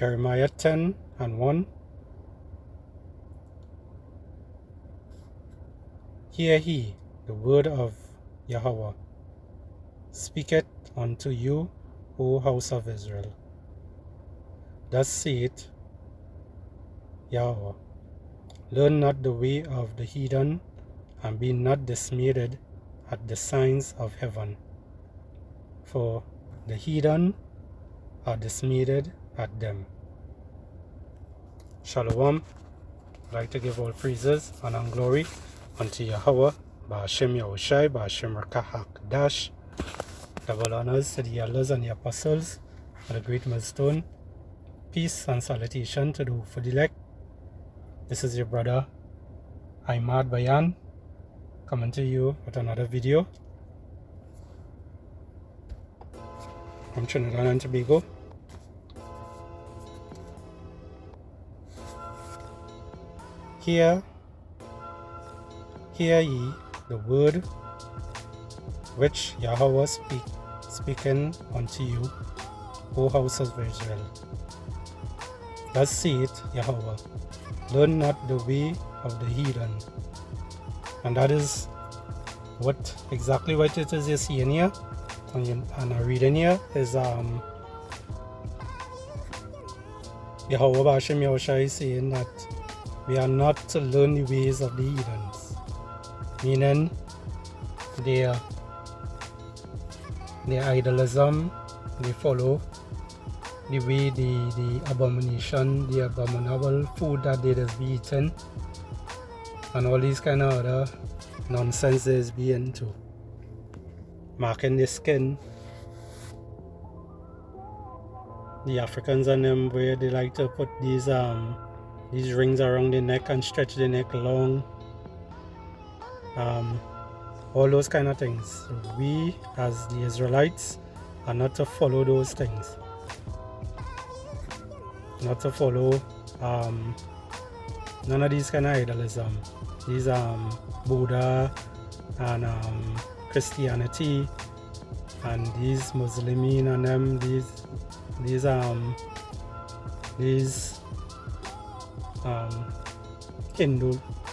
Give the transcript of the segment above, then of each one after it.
Jeremiah 10 and 1. Hear ye the word of Yahweh. Speak it unto you, O house of Israel. Thus saith Yahweh, learn not the way of the heathen, and be not dismayed at the signs of heaven. For the heathen are dismayed at them. Shalom. I'd like to give all praises and glory unto Yahweh, Ba'ashem Yahushai, Ba'ashem Rakah HaKadosh. Double honors to the elders and the apostles of the great millstone. Peace and salutation to the hopeful elect. This is your brother Ahmad Bayan, coming to you with another video from Trinidad and Tobago. Hear ye the word which Yahweh speaking unto you, O house of Israel. Thus saith Yahweh, learn not the way of the heathen. And that is exactly what it is you see in here, and I read in here is Yahweh Ba'ashem Yahushai is saying that we are not to learn the ways of the heathens, meaning their idolism. They follow the way the abomination, the abominable food that they just be eating, and all these kind of other nonsense they just be into, marking the skin. The Africans and them, where they like to put these rings around the neck and stretch the neck long, all those kind of things. So we as the Israelites are not to follow those things, not to follow none of these kind of idolism. These Buddha and Christianity and these Muslimin and them, these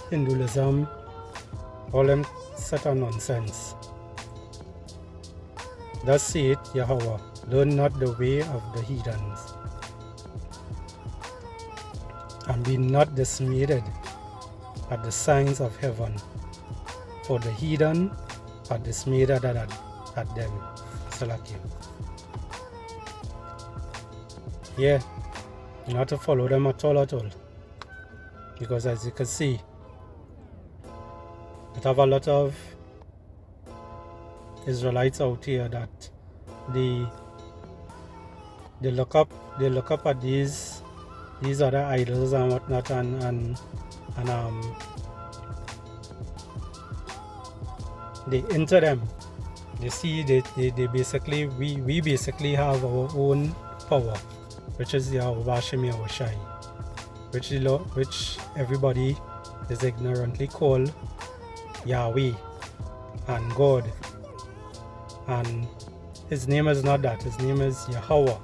Hinduism, all them set of nonsense. Thus saith Yahweh, learn not the way of the heathens, and be not dismayed at the signs of heaven, for the heathen are dismayed at them. Salakia. Yeah, not to follow them at all. Because as you can see, we have a lot of Israelites out here that they look up at these other idols and whatnot, and they enter them. They see they basically we basically have our own power, which is Yahweh Ba'ashem Yahushai, which everybody is ignorantly called Yahweh and God, and his name is not that. His name is Yahweh,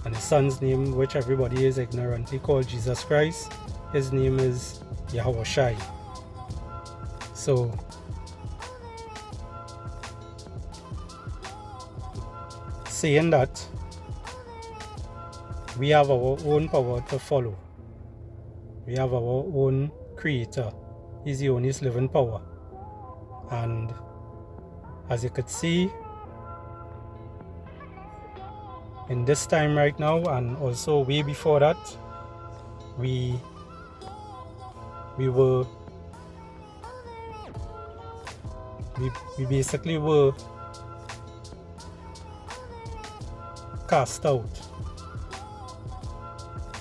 and his son's name, which everybody is ignorantly called Jesus Christ, his name is Yahushai. So saying that we have our own power to follow, we have our own creator. He's the only living power. And as you could see, in this time right now, and also way before that, we basically were cast out,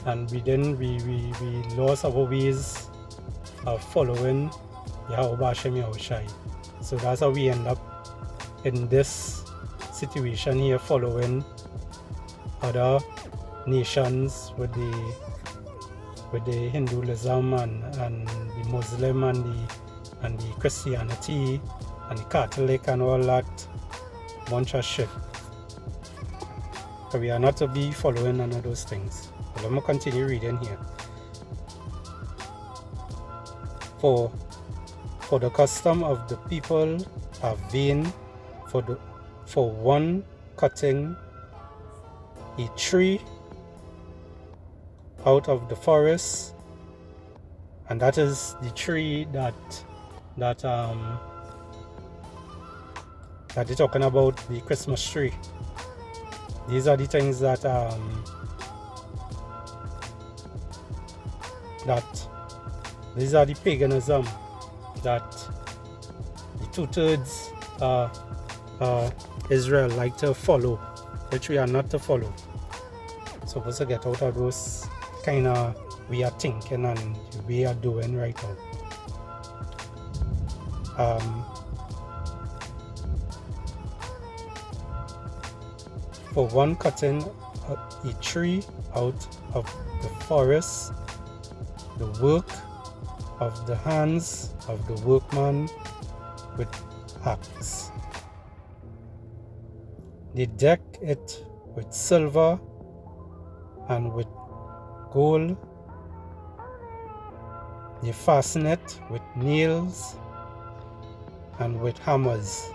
and we lost our ways of following Yahweh Ba'ashem Yahushai. So that's how we end up in this situation here, following other nations with the Hinduism and the Muslim and the Christianity and the Catholic and all that bunch of shit. So we are not to be following none of those things. But let me continue reading here. For the custom of the people are vain, for one cutting a tree out of the forest, and that is the tree that they're talking about, the Christmas tree. These are the things that these are the paganism that the 2/3 Israel like to follow, which we are not to follow. So we're supposed to get out of those kind of way of thinking and we are doing right now. For one cutting a tree out of the forest, the work of the hands of the workman with axe. They deck it with silver and with gold. They fasten it with nails and with hammers,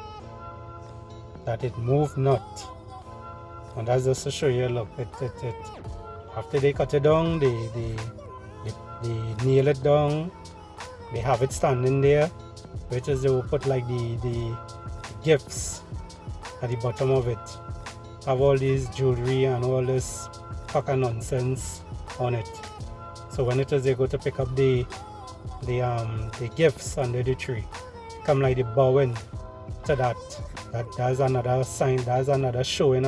that it move not. And that's just to show you, look, it after they cut it down, they nail it down, they have it standing there, which is they will put like the gifts at the bottom of it. Have all these jewelry and all this pack of nonsense on it. So when it is they go to pick up the gifts under the tree, come like the bowing to that. That's another sign, that's another showing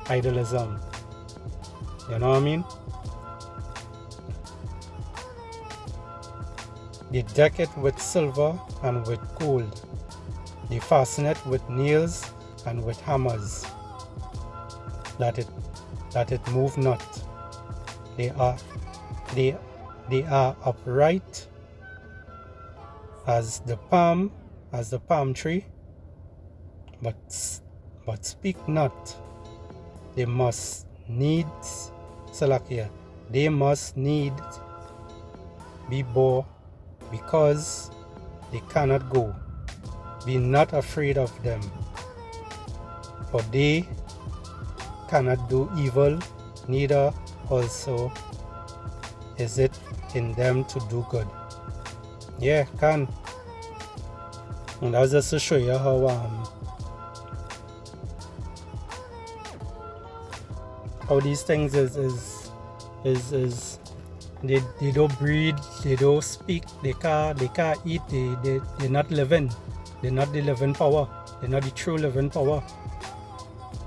idolism. You know what I mean? They deck it with silver and with gold. They fasten it with nails and with hammers, that it move not. They are upright as the palm tree, but speak not. They must needs, Salakia, they must needs be bore, because they cannot go. Be not afraid of them, for they cannot do evil, neither also is it in them to do good. Yeah, can. And that's just to show you how these things is they don't breathe, they don't speak, they can't eat, they're not living. They're not the living power. They're not the true living power.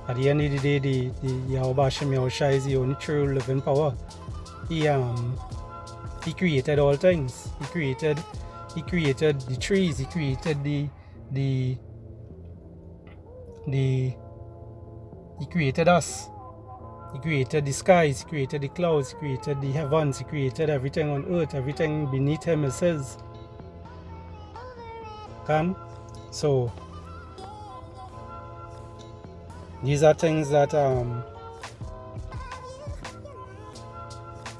At the end of the day, the Yahweh Hashem Yahushua is the only true living power. He created all things. He created the trees. He created he created us. He created the skies. He created the clouds. He created the heavens. He created everything on earth. Everything beneath him is his. So these are things that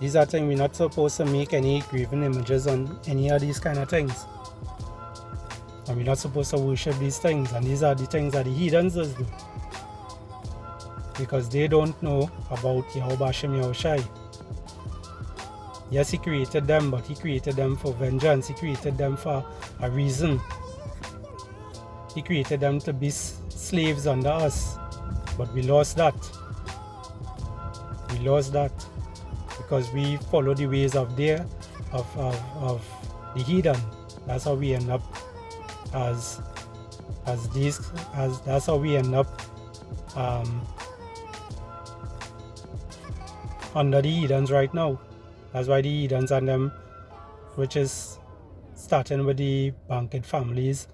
we're not supposed to make any graven images on any of these kind of things, and we're not supposed to worship these things. And these are the things that the heathens do, because they don't know about Yahweh Hashem Yahushai. Yes, he created them, but he created them for vengeance. He created them for a reason. He created them to be slaves under us, but we lost that. We lost that because we follow the ways of the heathen. That's how we end up that's how we end up under the heathens right now. That's why the heathens and them, which is starting with the Banquet families,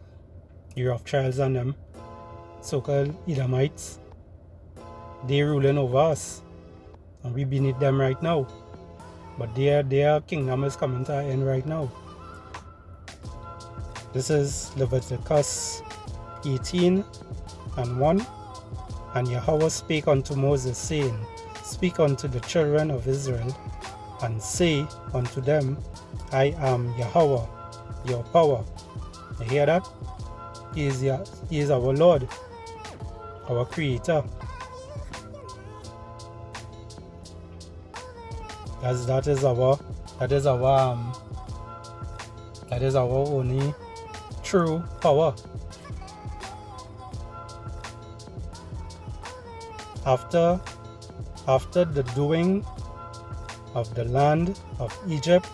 the Rothschilds and them, so-called Edomites, they ruling over us, and we beneath them right now. But their kingdom is coming to an end right now. This is Leviticus 18:1. And Yahweh spake unto Moses, saying, Speak unto the children of Israel, and say unto them, I am Yahweh, your power. You hear that? He is our Lord, our Creator. That is our only true power. After the doing of the land of Egypt,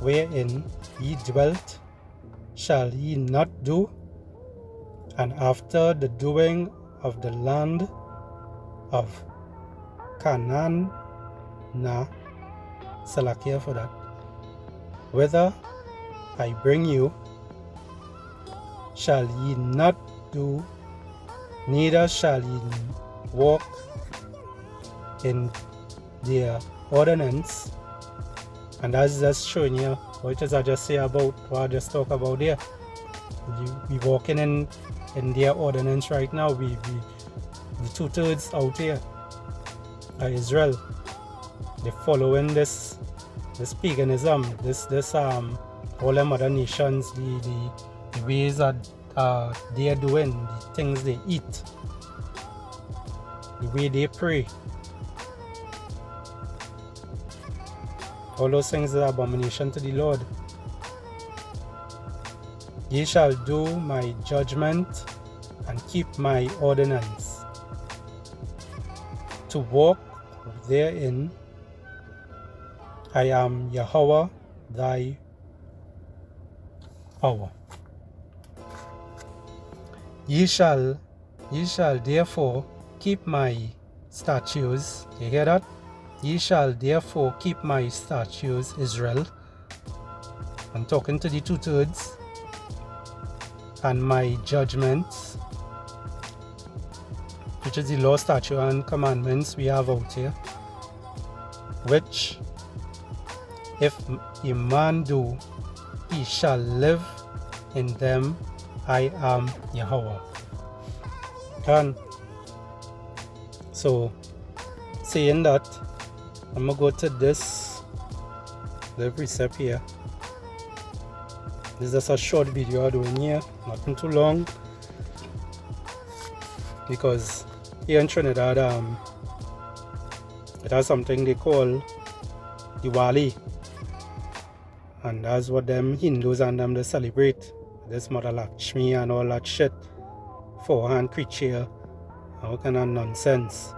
wherein ye dwelt, shall ye not do? And after the doing of the land of Canaan, Salakia for that, whither I bring you, shall ye not do, neither shall ye walk in their ordinance. And that's just showing you what it is I just say about what I just talk about there. We walking in their ordinance right now. We the 2/3 out here are Israel. They're following this paganism, this all them other nations, the ways that they are doing, the things they eat, the way they pray. All those things are abomination to the Lord. Ye shall do my judgment and keep my ordinance, to walk therein. I am Yahweh thy power. Ye shall therefore keep my statutes. You hear that? Ye shall therefore keep my statutes, Israel. I'm talking to the 2/3. And my judgments, which is the law, statute, and commandments we have out here, which if a man do, he shall live in them. I am Yahweh. Done. So, saying that, I'm going to go to the precept here. This is just a short video I'm doing here, nothing too long, because here in Trinidad, it has something they call Diwali, and that's what them Hindus and them they celebrate. This Mother Lakshmi and all that shit, forehand creature, all kind of nonsense.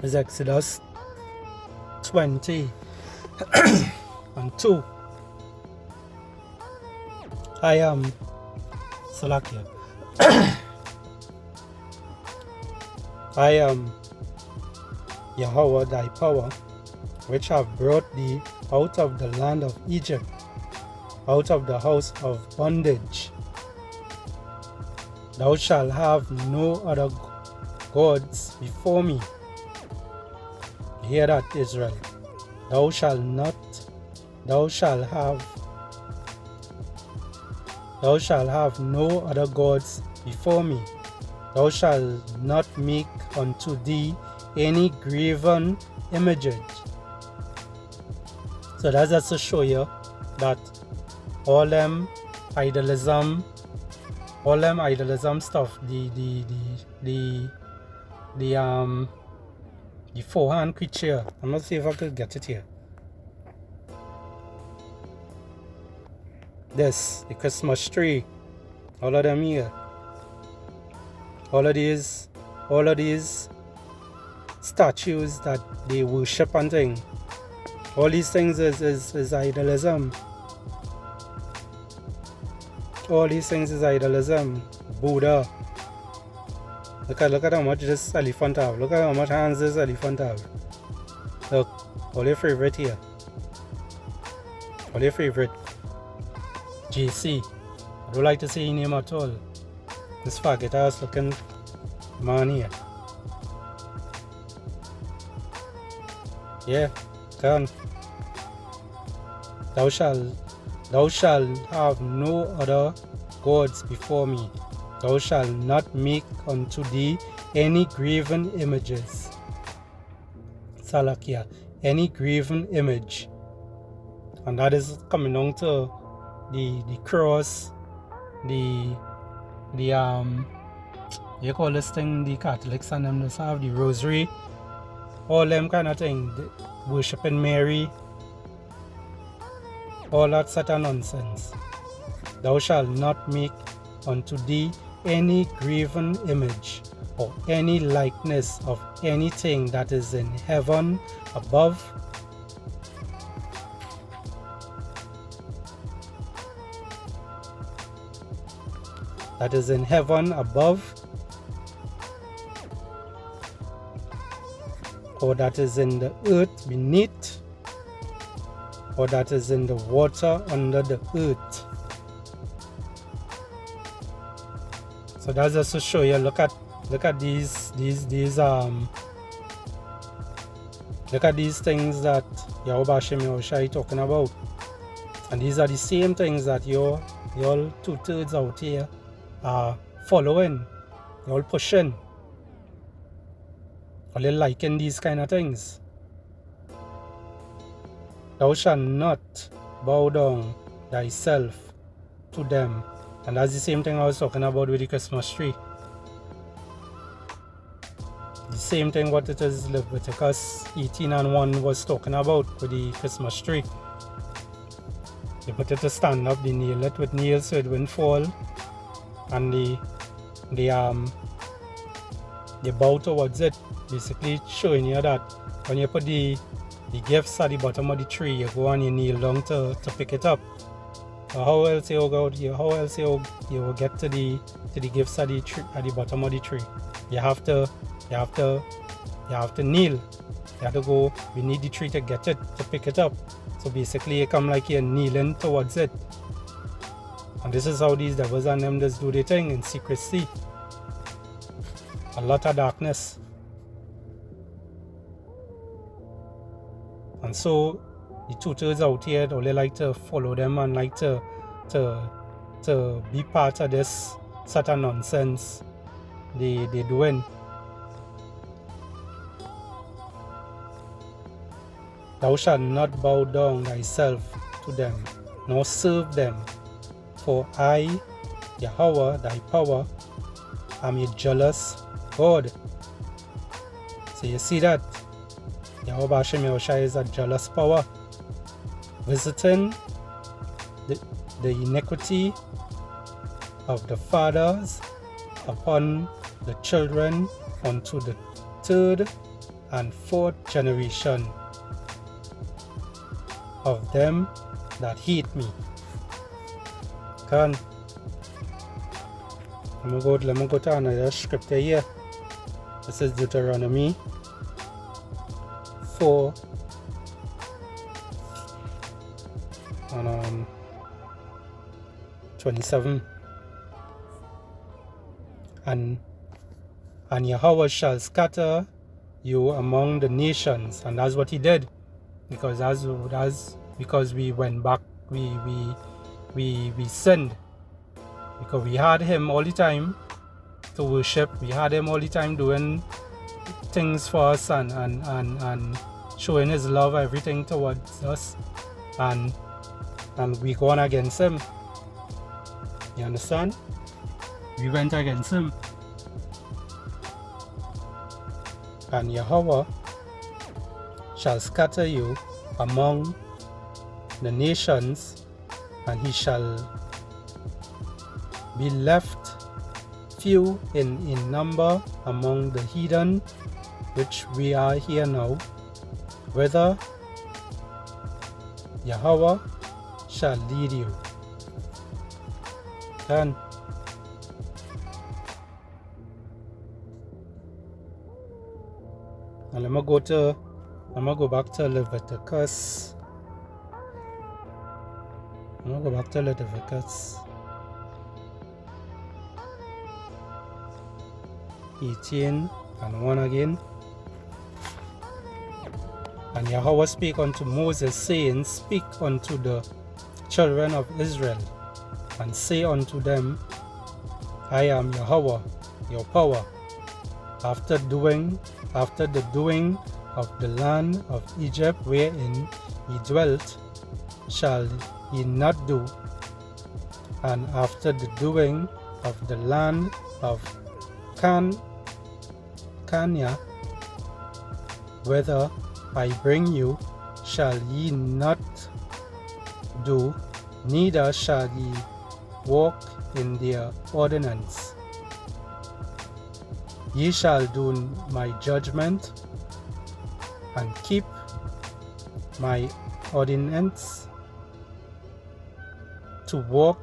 It's Exodus 20 and 2. I am Salakia. I am Yahweh thy power, which have brought thee out of the land of Egypt, out of the house of bondage. Thou shalt have no other gods before me. Hear that, Israel. Thou shalt have no other gods before me. Thou shalt not make unto thee any graven images. So that's just to show you that all them idolism stuff, the forehand creature. I'm gonna see if I could get it here. The Christmas tree, all of them here. All of these statues that they worship and things. All these things is idolism. All these things is idolism. Buddha. Look at how much this elephant have. Look at how much hands this elephant have. Look, all your favorite here. All your favorite. JC. I don't like to say his name at all. This faggot ass looking man here. Yeah, done. Thou shalt have no other gods before me. Thou shalt not make unto thee any graven images. Salakia, any graven image. And that is coming down to the cross, you call this thing, the Catholics and them just have the rosary, all them kind of thing, worshiping Mary, all that sort of nonsense. Thou shalt not make unto thee any graven image or any likeness of anything that is in heaven above, that is in heaven above, or that is in the earth beneath, or that is in the water under the earth. So that's just to show you, look at these things that Yahweh Hashem Yahushai talking about. And these are the same things that y'all 2/3 out here are following, y'all pushing, y'all liking these kind of things. Thou shalt not bow down thyself to them. And that's the same thing I was talking about with the Christmas tree. The same thing what it is Leviticus 18:1 was talking about with the Christmas tree. They put it to stand up, they nail it with nails so it wouldn't fall, and they bow towards it, basically showing you that when you put the gifts at the bottom of the tree, you go and you kneel down to pick it up. How else you will get to the gifts at the bottom of the tree? You have to kneel. You have to go beneath the tree to get it, to pick it up. So basically you come like you're kneeling towards it. And this is how these devils and them just do their thing in secrecy. A lot of darkness. And so the 2/3 out here, they like to follow them and like to be part of this sort of nonsense they doing. Thou shalt not bow down thyself to them, nor serve them, for I, Yahweh, thy power, am a jealous God. So you see that Yahweh Hashem Yahushai is a jealous power, visiting the iniquity of the fathers upon the children unto the 3rd and 4th generation of them that hate me. Let me go to another scripture here. This is Deuteronomy 4 and 27. And Yahweh shall scatter you among the nations, and that's what he did, because because we went back, we sinned, because we had him all the time to worship, we had him all the time doing things for us and showing his love, everything towards us, and we gone against him. You understand? We went against him. And Yahweh shall scatter you among the nations, and he shall be left few in number among the heathen, which we are here now, whither Yahweh shall lead you. And let me go back to Leviticus. Leviticus 18:1 again. And Yahweh spake unto Moses, saying, Speak unto the children of Israel, and say unto them, I am Yahweh, your power. After the doing of the land of Egypt wherein ye dwelt, shall ye not do, and after the doing of the land of Canaan, whither I bring you, shall ye not do, neither shall ye walk in their ordinance. Ye shall do my judgment and keep my ordinance to walk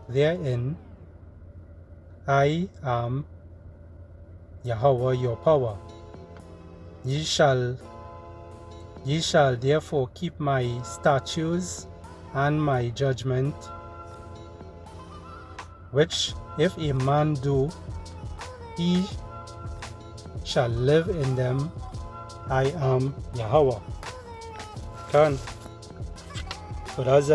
therein. I am Yahweh your power. Ye shall therefore keep my statutes and my judgment, which if a man do, he shall live in them. I am Yahweh. Done. So that's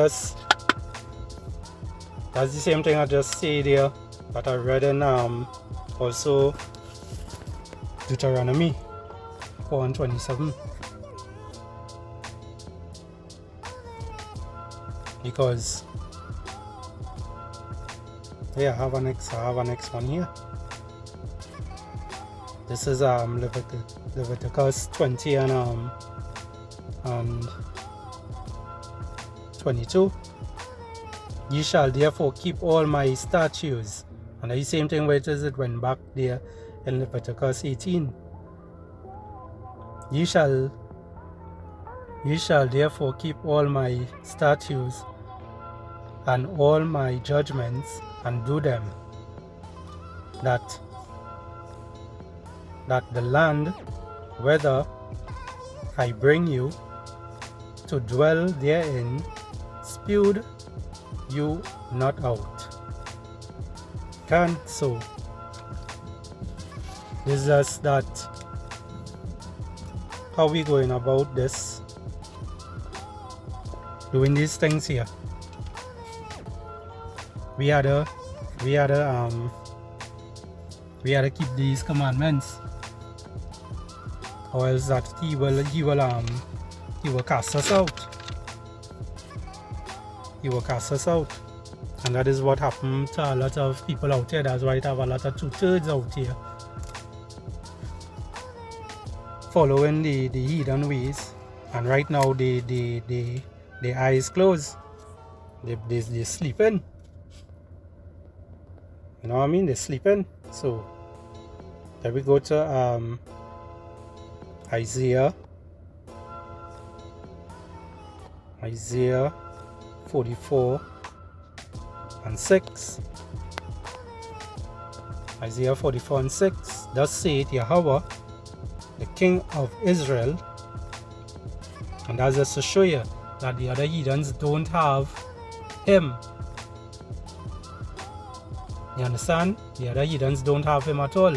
the same thing I just said there that I read in also Deuteronomy 4:27. Because yeah, I have a next one here. This is Leviticus 20 and 22. Ye shall therefore keep all my statutes. And the same thing where it went back there in Leviticus 18. Ye shall therefore keep all my statutes and all my judgments, and do them, that the land whither I bring you to dwell therein spewed you not out. So this is just that how we going about this, doing these things here. We had to keep these commandments, or else that he will cast us out. He will cast us out, and that is what happened to a lot of people out here. That's why it have a lot of 2/3 out here following the heathen ways, and right now the eyes closed. They sleeping. You know what I mean? They're sleeping. So then we go to Isaiah 44:6. Isaiah 44:6. Thus saith Yahweh, the King of Israel. And that's just to show you that the other heathens don't have him. You understand? The other heathens don't have him at all.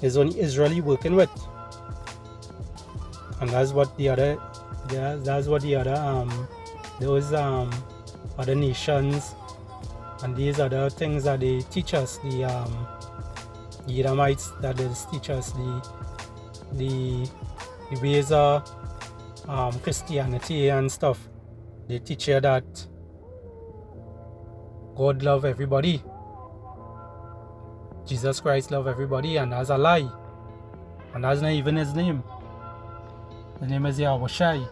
It's only Israel he working with, and that's what the other those other nations and these other things that they teach us, the Edomites that they teach us the ways of Christianity and stuff. They teach you that God love everybody, Jesus Christ love everybody, and that's a lie. And that's not even his name. The name is Yahweh.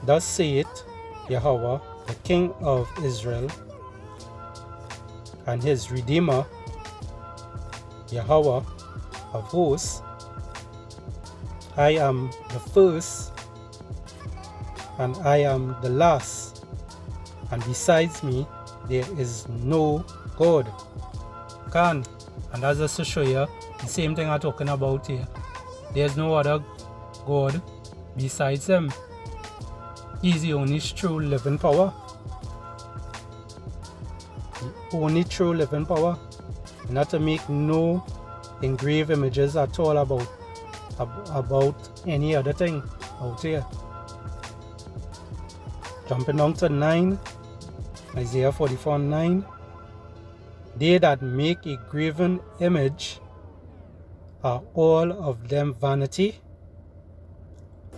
Thus saith Yahweh, the King of Israel, and his Redeemer, Yahweh of hosts, I am the first, and I am the last, and besides me there is no God. And that's just to show you the same thing I'm talking about here. There's no other God besides him. He's the only true living power. The only true living power. Not to make no engraved images at all about any other thing out here. Jumping down to 9, Isaiah 44:9. They that make a graven image are all of them vanity,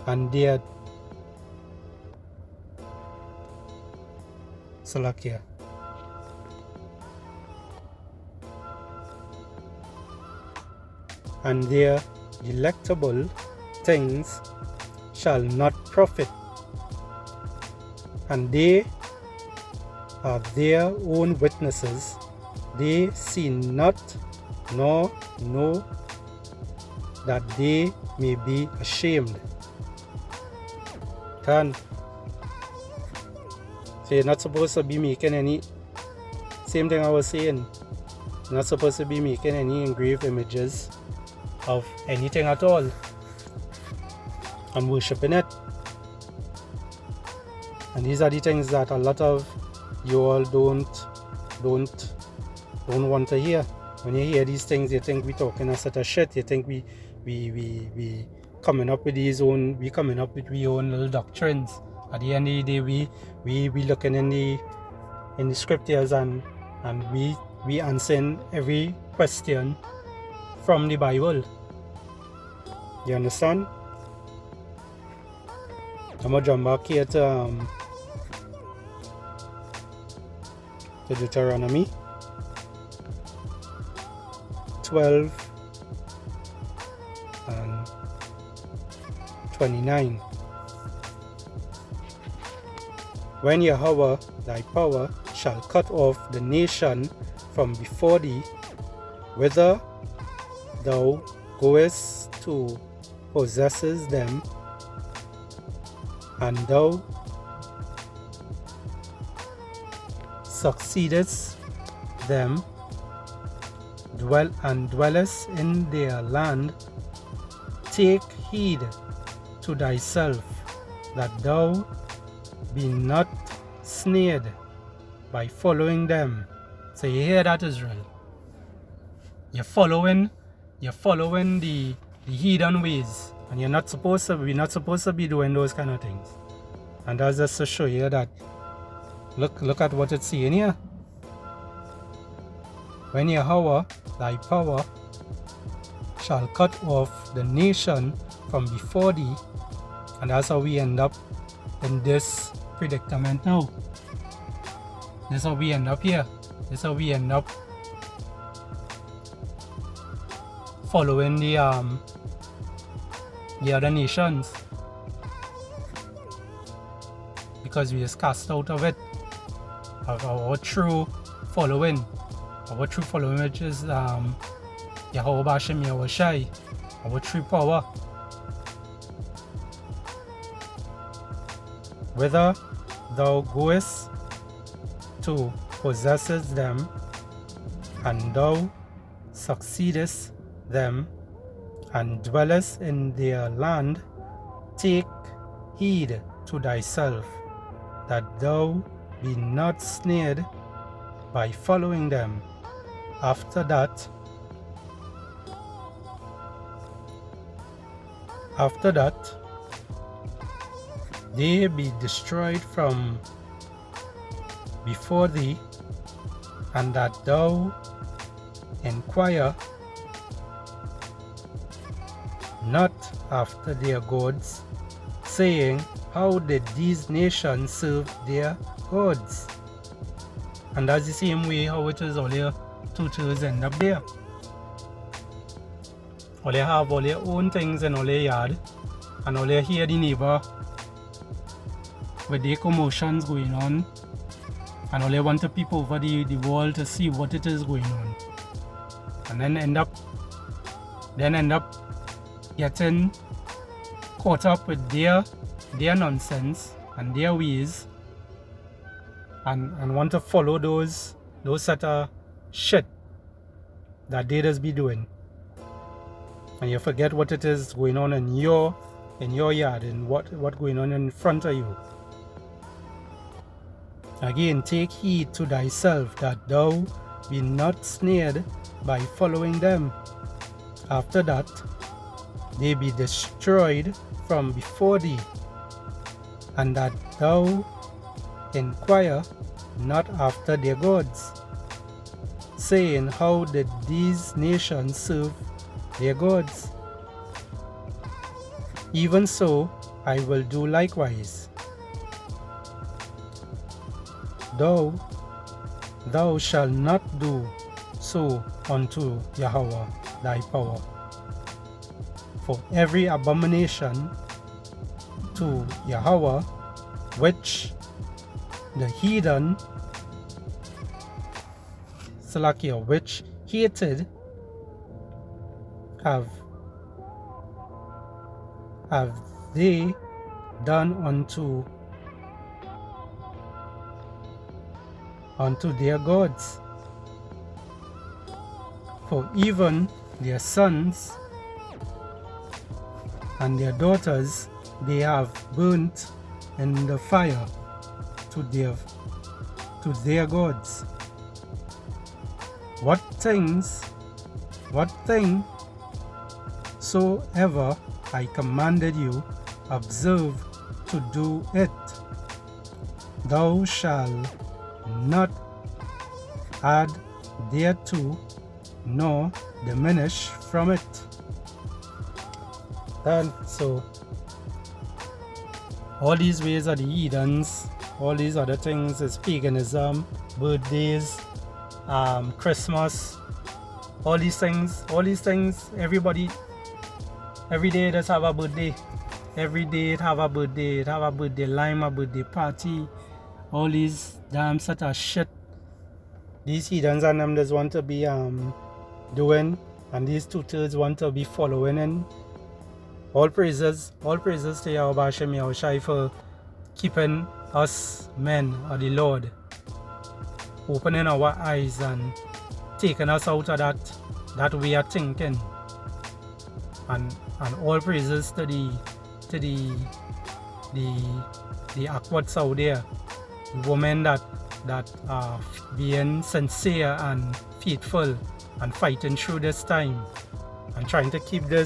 and their Salakia. And their delectable things shall not profit, and they are their own witnesses. They see not, nor know, that they may be ashamed. 10. So you're not supposed to be making any, same thing I was saying, you're not supposed to be making any engraved images of anything at all and worshiping it. And these are the things that a lot of you all don't want to hear. When you hear these things, you think we talking a set of shit. You think we coming up with we coming up with our own little doctrines. At the end of the day, we looking in the scriptures and we answering every question from the Bible. You understand? I'm gonna jump back here to Deuteronomy 12 and 29. When Yahweh thy power shall cut off the nation from before thee, whither thou goest to possesses them, and thou succeedest them, dwellest in their land, take heed to thyself that thou be not snared by following them. So you hear that, Israel? You're following the heathen ways, and we're not supposed to be doing those kind of things. And that's just to show you that look at what it's saying here. When Yahweh thy power shall cut off the nation from before thee, and that's how we end up in this predicament now. That's how we end up here. That's how we end up following the other nations, because we is cast out of it, of our true following. Our true following, which is Yahweh Bashem Yahweh Shai, our true power. Whither thou goest to possesses them, and thou succeedest them, and dwellest in their land, take heed to thyself that thou be not snared by following them. After that, they be destroyed from before thee, and that thou inquire not after their gods, saying, how did these nations serve their gods? And that's the same way how it is all your tutors end up there. All they have all their own things in all their yard, and all they hear the neighbor with their commotions going on, and all they want to peep over the wall to see what it is going on, and then end up getting caught up with their nonsense and their ways, and want to follow those set of shit that they just be doing, and you forget what it is going on in your yard and what going on in front of you. Again, take heed to thyself that thou be not snared by following them. After that, they be destroyed from before thee, and that thou inquire not after their gods, saying, how did these nations serve their gods? Even so I will do likewise. Thou shalt not do so unto Yahweh thy power. For every abomination to Yahweh which the heathen, Salakia, which hated, have they done unto their gods. For even their sons and their daughters they have burnt in the fire to their gods. What thing soever I commanded you, observe to do it. Thou shalt not add thereto, nor diminish from it. And so all these ways are the heathens, all these other things is paganism, birthdays, Christmas, all these things, everybody, every day just have a birthday. Every day it have a birthday, lime, a birthday party, all these damn sort of shit. These heathens and them just want to be doing, and these 2/3 want to be following in. All praises to Yahweh Hashem Yahushai for keeping us men of the Lord, opening our eyes and taking us out of that way of thinking. And all praises to the Aquats out there, the women that are being sincere and faithful and fighting through this time and trying to keep the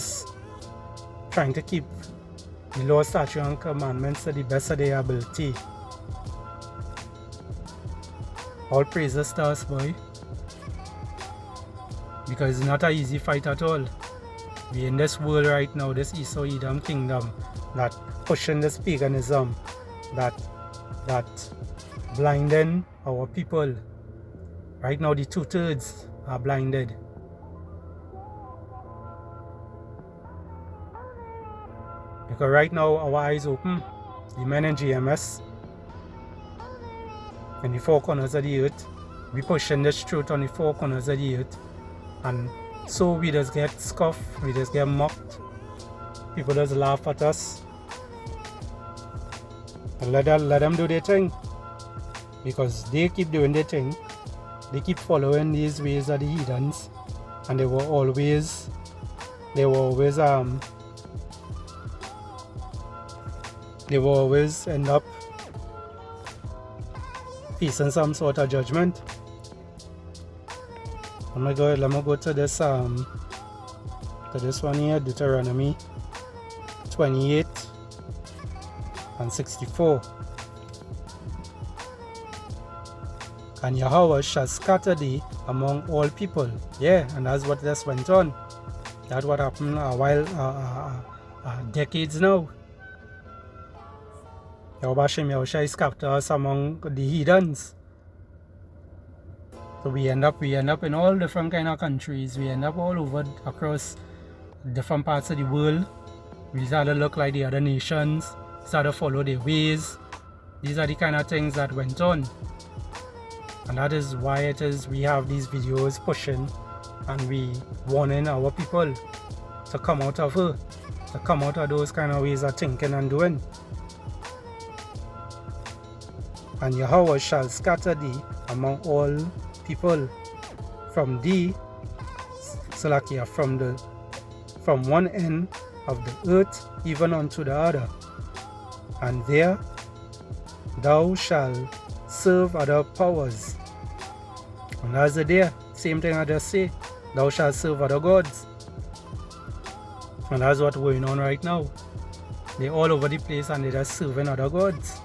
law, statute, and commandments to the best of their ability. All praises to us, boy, because it's not an easy fight at all. We're in this world right now, this Esau Edom kingdom, that pushing this paganism, that blinding our people. Right now the 2/3 are blinded. Because right now our eyes open, the men in GMS, in the 4 corners of the earth, we pushing this truth on the 4 corners of the earth, and so we just get scoffed, we just get mocked, people just laugh at us. And let them do their thing, because they keep doing their thing, they keep following these ways of the heathens, and they will always end up facing some sort of judgment. Let me go to this one here, Deuteronomy 28 and 64. And Yahweh shall scatter thee among all people. Yeah, and that's what just went on. That's what happened a while, decades now. Yahweh Hashem Yahushai scatter us among the heathens. So we end up in all different kind of countries. We end up all over across different parts of the world. We start to look like the other nations, start to follow their ways. These are the kind of things that went on. And that is why it is we have these videos pushing and we warning our people to come out of those kind of ways of thinking and doing. And Yahweh shall scatter thee among all people from thee, Salakia, from one end of the earth even unto the other, and there thou shalt serve other powers. And that's the day, same thing I just say, thou shalt serve other gods. And that's what's going on right now. They're all over the place and they're just serving other gods.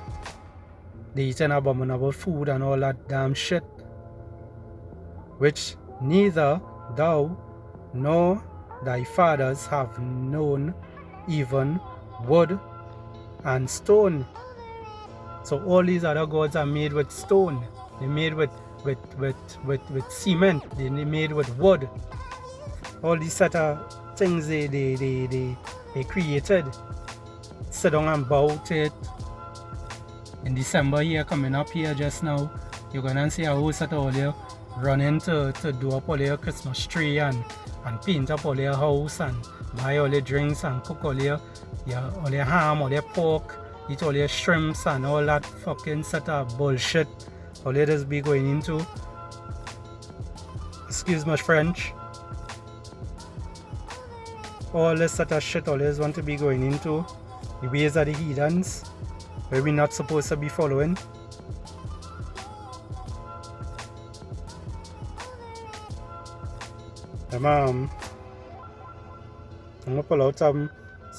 they eating abominable food and all that damn shit, which neither thou nor thy fathers have known, even wood and stone. So all these other gods are made with stone. They're made with cement. They're made with wood. All these sort of things they created. Sit down and bow to it. In December here, coming up here just now, you're gonna see a whole set of all your running to do up all your Christmas tree and paint up all your house and buy all your drinks and cook all your ham, all your pork, eat all your shrimps and all that fucking set of bullshit. All you just be going into, excuse my French, all this sort of shit all you just want to be going into, the ways of the heathens, where we're not supposed to be following. I'm gonna pull out some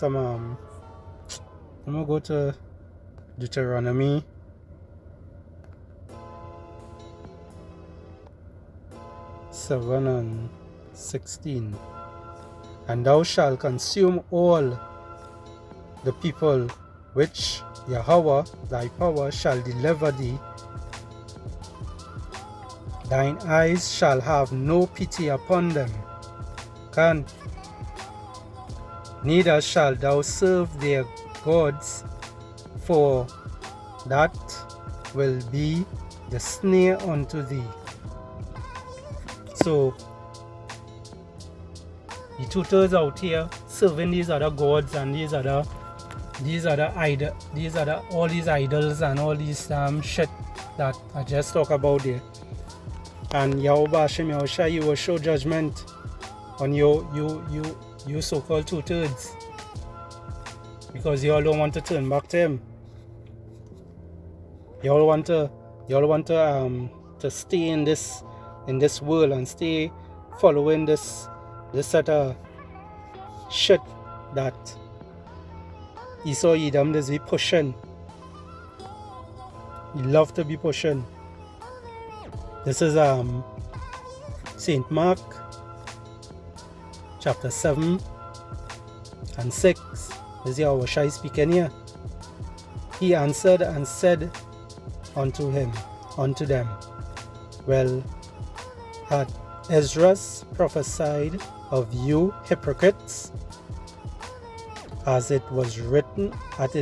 I'm gonna go to Deuteronomy 7:16. And thou shalt consume all the people which Yahweh thy power shall deliver thee. Thine eyes shall have no pity upon them. Neither shalt thou serve their gods, for that will be the snare unto thee. So the tutors out here serving these other gods and these other all these idols and all these shit that I just talk about there. And Yahweh Hashem Yahushua, you will show judgment on you so-called two-thirds, because you all don't want to turn back to him. You all want to stay in this world and stay following this sort of shit that Esau Edom does be pushing. He love to be pushing. This is St. Mark chapter 7 and 6. This is Yahushua speaking here. He answered and said unto them, Well, had Esdras prophesied of you hypocrites, as it was written, as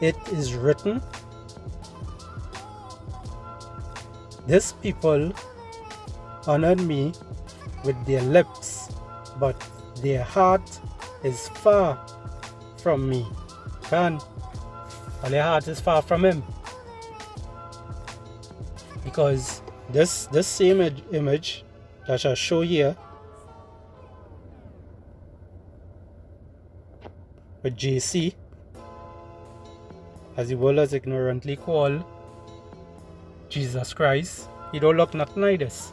it is written, this people honored me with their lips, but their heart is far from me. All their heart is far from him. Because this same image that I shall show here with JC, as the world has ignorantly called Jesus Christ, he don't look nothing like this.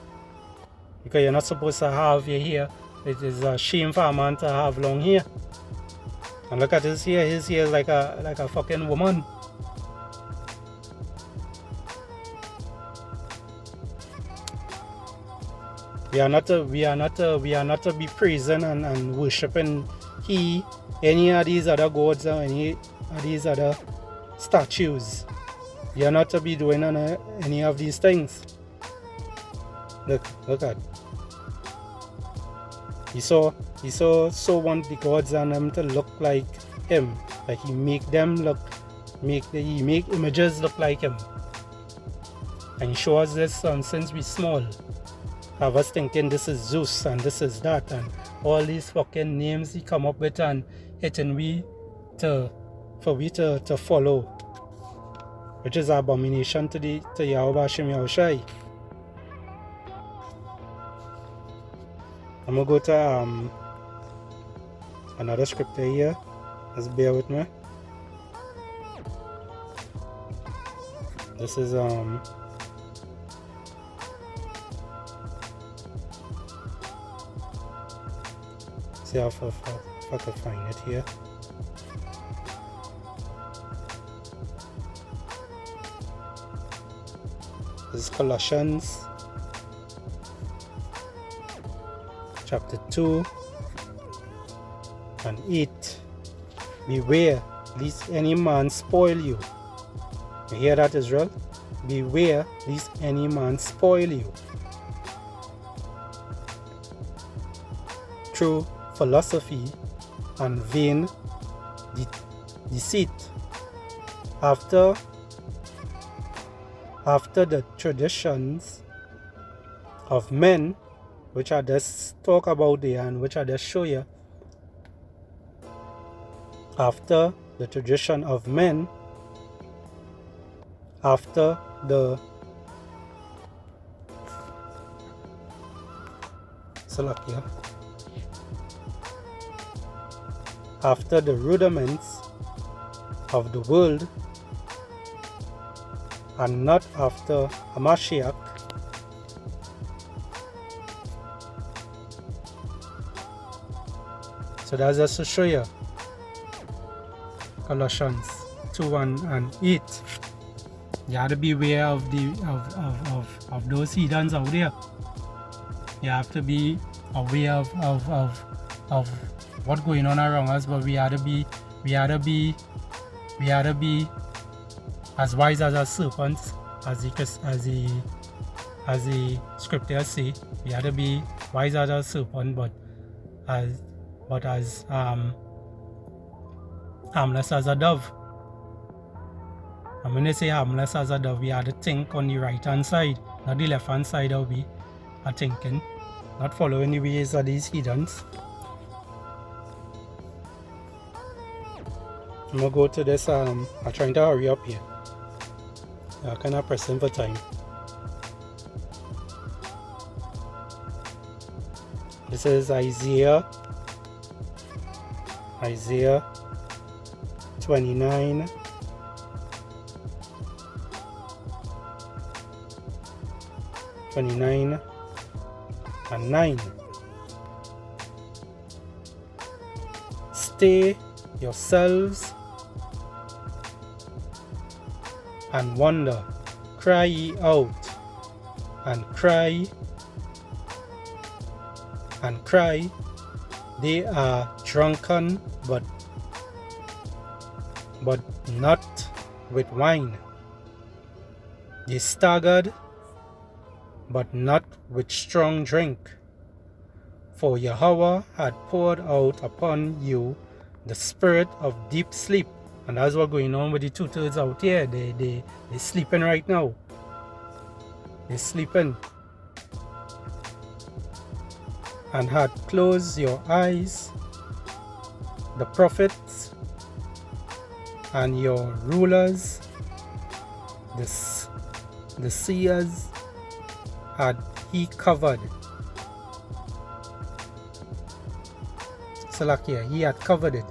Because you're not supposed to have your hair. It is a shame for a man to have long hair. And look at his hair. His hair is like a fucking woman. We are not to be praising and worshipping any of these other gods or any of these other statues. We are not to be doing any of these things. Look at. He so want the gods and them to look like him. Like he make images look like him. And he show us this since we small. Have us thinking this is Zeus and this is that and all these fucking names he come up with and hitting we to follow, which is abomination to Yahweh Hashem Yahushua. I'm gonna go to another scripture here. Just bear with me. This is see if I can find it here. This is Colossians chapter 2 and 8. Beware lest any man spoil you. You hear that, Israel? Beware lest any man spoil you through philosophy and vain deceit, after the traditions of men, which I just talk about there and which I just show you. After the tradition of men, after the after the rudiments of the world, and not after Hamashiach. So that's just to show you Colossians 2 and 8. You have to be aware of those heathens out there. You have to be aware of what's going on around us, but we have to be as wise as a serpent, as the scriptures say. We have to be wise as a serpent, but as harmless as a dove. And when they say harmless as a dove, we have to think on the right hand side, not the left hand side of we are thinking, not following the ways of these heathens. I'm gonna go to this. I'm trying to hurry up here. I'm kind of pressing for time. This is Isaiah 29 and 9. Stay yourselves and wonder, cry ye out, and cry, they are drunken, but not with wine. They staggered, but not with strong drink. For Yahweh had poured out upon you the spirit of deep sleep. And that's what's going on with the two-thirds out here. They're sleeping right now. They're sleeping. And had closed your eyes, the prophets and your rulers, the seers had he covered. Salakia, he had covered it.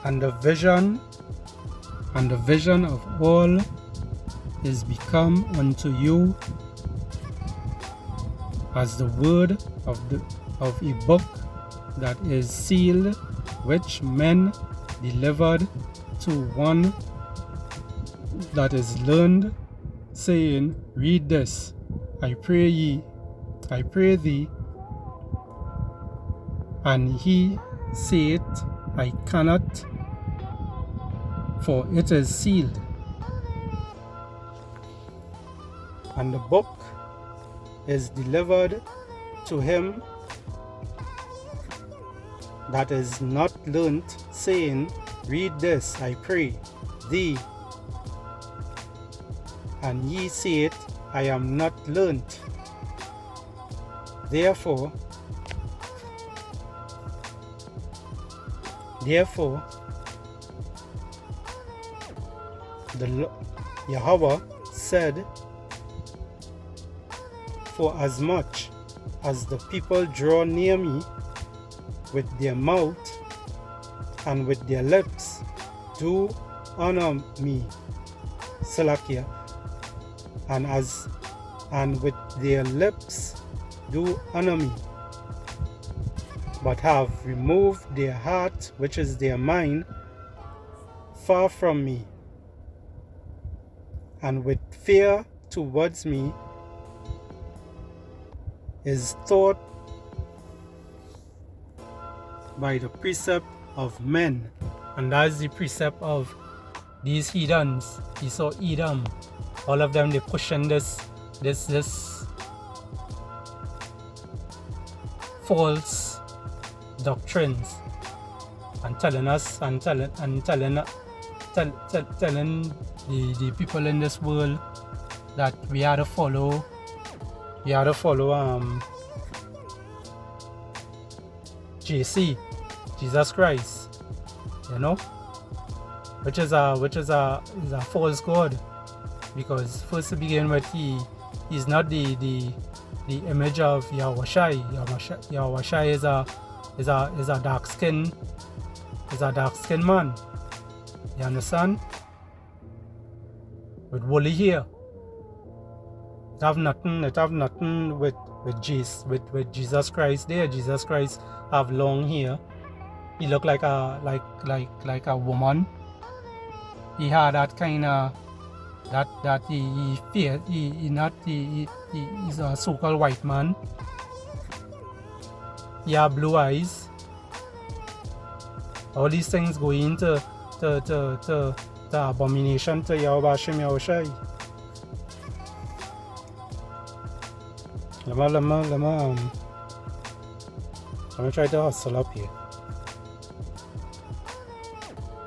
And the vision of all is become unto you as the word of a book that is sealed, which men delivered to one that is learned, saying, read this, I pray thee. And he saith, I cannot, for it is sealed. And the book is delivered to him that is not learnt, saying, read this, I pray thee. And ye say it, I am not learnt. Therefore, the Yahweh said, for as much as the people draw near me with their mouth and with their lips do honor me, Salakia, and with their lips do honor me, but have removed their heart, which is their mind, far from me. and with fear towards me is taught by the precept of men. And that's the precept of these heathens. Esau, Edom, all of them, they pushing this false doctrines and telling us and telling the people in this world that we are to follow JC, Jesus Christ, you know, which is a false god, because first to begin with, he's not the image of Yahushai. Yahushai is a dark skinned man. You understand? With woolly hair. It have nothing with Jesus Christ there. Jesus Christ have long hair. He look like a woman. He had that kind of that he's a so-called white man. He have blue eyes. All these things go into the abomination to Yahweh Hashem Yahushai. Let me try to hustle up here.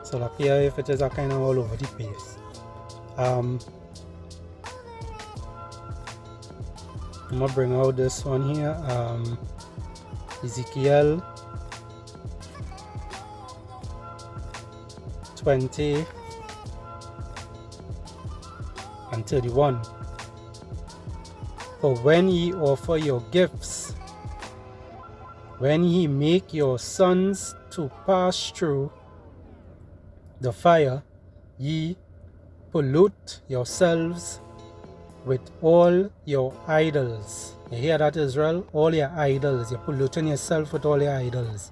So up here, if it is a kind of all over the place. I'm gonna bring out this one here. Ezekiel 20 and 31. For when ye offer your gifts, when ye make your sons to pass through the fire, ye pollute yourselves with all your idols. You hear that, Israel? All your idols. You're polluting yourself with all your idols.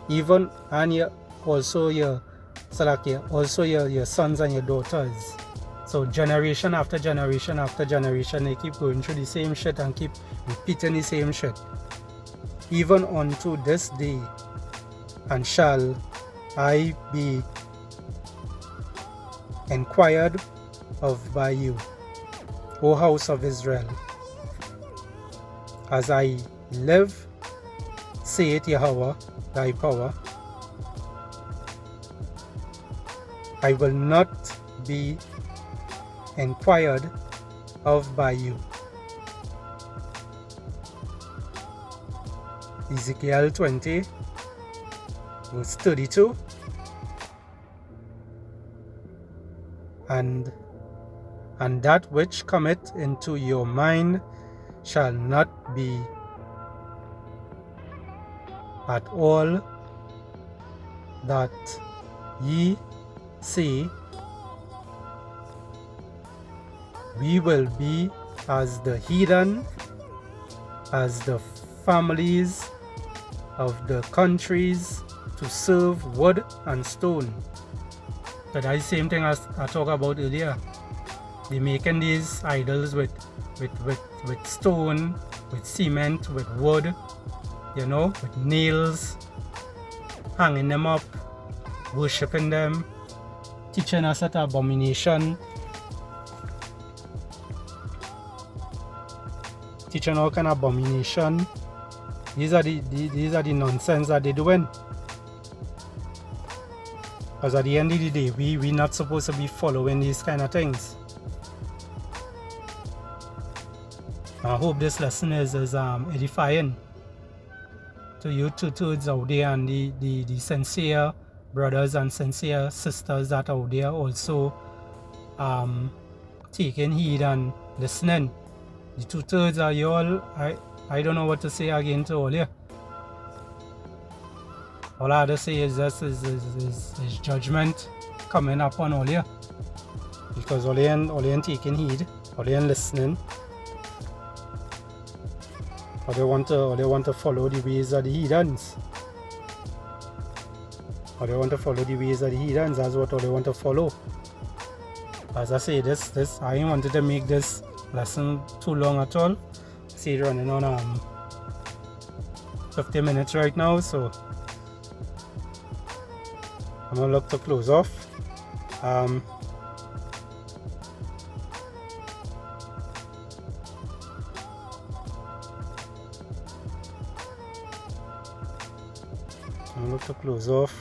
Even, and also your sons and your daughters. So generation after generation after generation, they keep going through the same shit and keep repeating the same shit. Even unto this day, and shall I be inquired of by you, O house of Israel. As I live, saith Yahweh, thy power, I will not be inquired of by you. Ezekiel 20, verse 32. And that which cometh into your mind shall not be at all that ye say, we will be as the heathen, as the families of the countries, to serve wood and stone. So that is the same thing as I talked about earlier. They making these idols with stone, with cement, with wood, you know, with nails, hanging them up, worshipping them, teaching us that abomination, teaching all kind of abomination. These are the nonsense that they're doing. Because at the end of the day, we're not supposed to be following these kind of things. I hope this lesson is edifying to you two-thirds out there, and the sincere brothers and sincere sisters that out there also taking heed and listening. The two-thirds are you all. I don't know what to say again to all you. All I have to say is just is judgment coming upon all you, because all you ain't taking heed, all you ain't listening, or they want to follow the ways of the heathens. Or they want to follow the ways of the heathens. That's what all they want to follow. As I say, this I ain't wanted to make this lesson too long at all. See it running on 50 minutes right now, so I'm gonna look to close off. I'm gonna look to close off.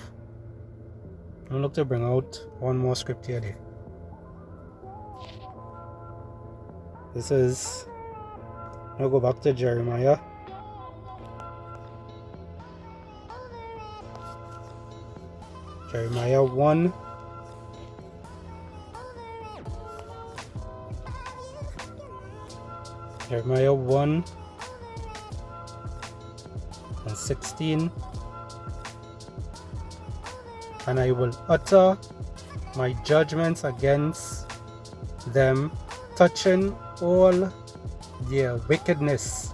I'm gonna look to bring out one more script here. This is, I'm gonna go back to Jeremiah. Jeremiah 1. Jeremiah 1 and 16. And I will utter my judgments against them, touching all their wickedness,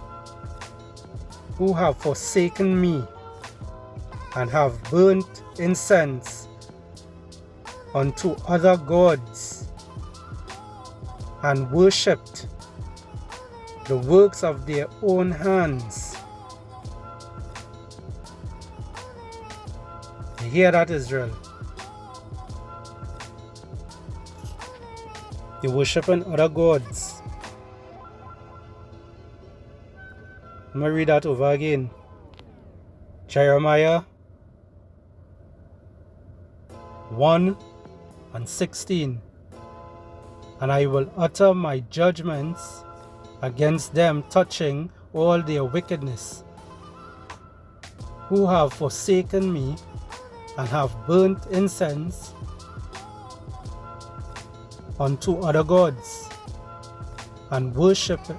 who have forsaken me and have burnt incense unto other gods and worshipped the works of their own hands. You hear that, Israel? You're worshipping other gods. I'm going to read that over again. Jeremiah 1 and 16. And I will utter my judgments against them, touching all their wickedness, who have forsaken me and have burnt incense unto other gods and worshipped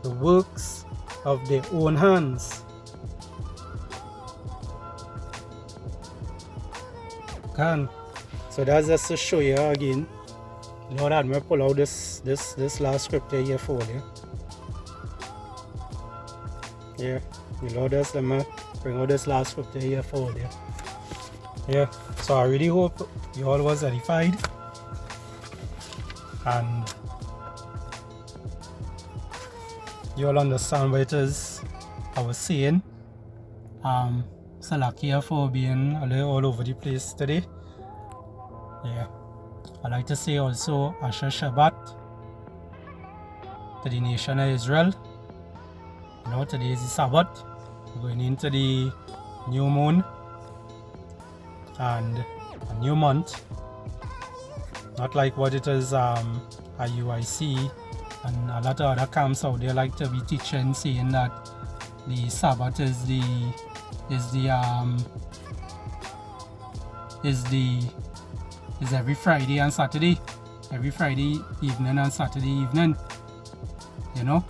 the works of their own hands. So that's just to show you again. You know that I'm going to pull out this last script here for you. Yeah, you know this, let me bring out this last script here for you. Yeah, so I really hope you all was edified and you all understand what it is I was saying. Salakia for being a little all over the place today. Yeah, I'd like to say also Asher Shabbat to the nation of Israel. You know, today is the Sabbath. We're going into the new moon and a new month. Not like what it is at UIC and a lot of other camps out there like to be teaching, saying that the Sabbath is every Friday and Saturday, every Friday evening and Saturday evening, you know.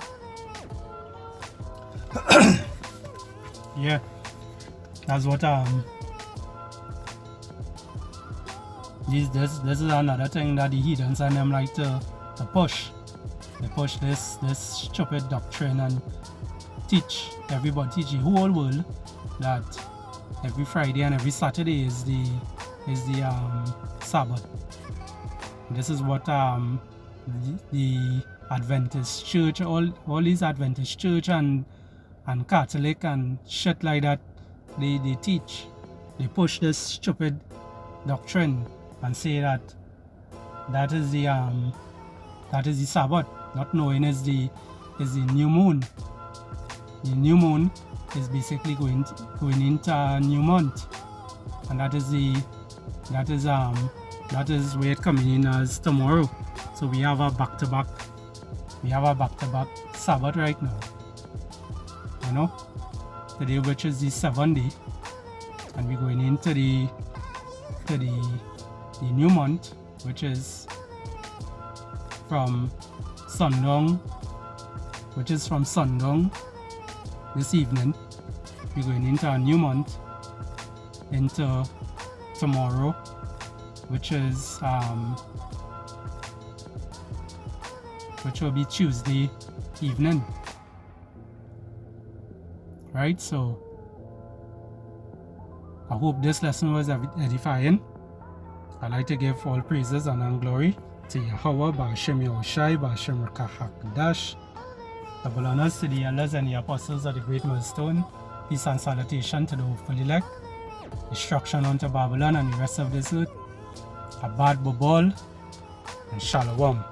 Yeah, that's what this is another thing that the heathens and them like to push. They push this stupid doctrine and teach everybody, teach the whole world that every Friday and every Saturday is the Sabbath. This is what the Adventist church, all these Adventist church and Catholic and shit like that, they teach. They push this stupid doctrine and say that is the Sabbath, not knowing is the new moon. The new moon is basically going into a new month, and that is where it coming in as tomorrow. So we have a back-to-back Sabbath right now. You know, today which is the 7th day, and we're going into the new month, which is from sundown, this evening. We're going into a new month, into tomorrow, which will be Tuesday evening, right? So I hope this lesson was edifying. I'd like to give all praises and glory to Yahweh, Ba'ashem Yahushai, Ba'ashem Rakah HaKadosh. Double honors to the elders and the apostles of the Great Millstone. Peace and salutation to the hopeful elect. Destruction unto Babylon and the rest of this earth. Abad Bobol and Shalom.